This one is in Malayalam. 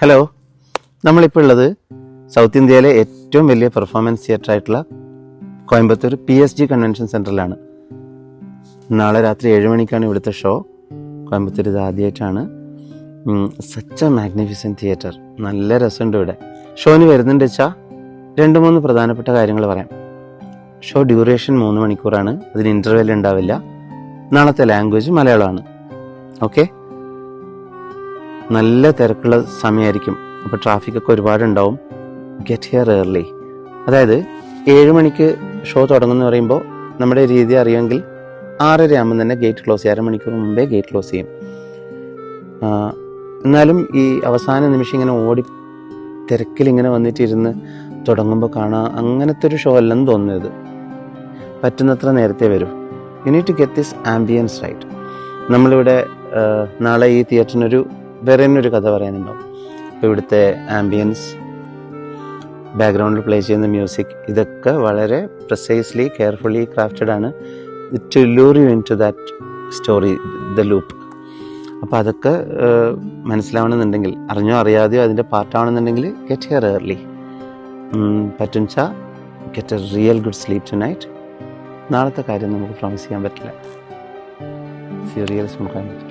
ഹലോ, നമ്മളിപ്പോൾ ഉള്ളത് സൗത്ത് ഇന്ത്യയിലെ ഏറ്റവും വലിയ പെർഫോമൻസ് തിയേറ്റർ ആയിട്ടുള്ള കോയമ്പത്തൂർ PSG കൺവെൻഷൻ സെൻറ്ററിലാണ്. നാളെ രാത്രി 7 മണിക്കാണ് ഇവിടുത്തെ ഷോ. കോയമ്പത്തൂർ ഇത് ആദ്യമായിട്ടാണ്. Such A magnificent theatre. നല്ല രസമുണ്ട് ഇവിടെ. ഷോന് വരുന്നുണ്ട് വെച്ചാൽ 2-3 പ്രധാനപ്പെട്ട കാര്യങ്ങൾ പറയാം. ഷോ ഡ്യൂറേഷൻ 3 മണിക്കൂറാണ്. അതിന് ഇൻ്റർവെൽ ഉണ്ടാവില്ല. നാളത്തെ ലാംഗ്വേജ് മലയാളമാണ്. ഓക്കെ, നല്ല തിരക്കുള്ള സമയമായിരിക്കും. അപ്പോൾ ട്രാഫിക്കൊക്കെ ഒരുപാടുണ്ടാവും. Get here early. അതായത് 7 മണിക്ക് ഷോ തുടങ്ങുമെന്ന് പറയുമ്പോൾ നമ്മുടെ രീതി അറിയുമെങ്കിൽ 6:30 ആകുമ്പോൾ തന്നെ ഗേറ്റ് ക്ലോസ് ചെയ്യും. 1/2 മണിക്കൂർ മുമ്പേ ഗേറ്റ് ക്ലോസ് ചെയ്യും. എന്നാലും ഈ അവസാന നിമിഷം ഇങ്ങനെ ഓടി തിരക്കിലിങ്ങനെ വന്നിട്ടിരുന്ന് തുടങ്ങുമ്പോൾ കാണാൻ അങ്ങനത്തെ ഒരു ഷോ അല്ലെന്ന് തോന്നുന്നത്. പറ്റുന്നത്ര നേരത്തെ വരും. You need to get this ambience right. നമ്മളിവിടെ നാളെ ഈ തിയേറ്ററിനൊരു വേറെ തന്നെ ഒരു കഥ പറയാനുണ്ടാവും. അപ്പോൾ ഇവിടുത്തെ ആംബിയൻസ്, ബാക്ക്ഗ്രൗണ്ടിൽ പ്ലേ ചെയ്യുന്ന മ്യൂസിക്, ഇതൊക്കെ വളരെ പ്രിസൈസ്ലി കെയർഫുള്ളി ക്രാഫ്റ്റഡ് ആണ് to lure you into that story, the loop. അപ്പോൾ അതൊക്കെ മനസ്സിലാവണമെന്നുണ്ടെങ്കിൽ, അറിഞ്ഞോ അറിയാതെയോ അതിൻ്റെ പാർട്ടാവണമെന്നുണ്ടെങ്കിൽ ഗെറ്റ് ഹിയർ ഏർലി. പറ്റും വെച്ചാൽ get a real good sleep tonight. നാളത്തെ കാര്യം നമുക്ക് പ്രോമിസ് ചെയ്യാൻ പറ്റില്ല. സീരിയൽസ് നോക്കാൻ പറ്റും.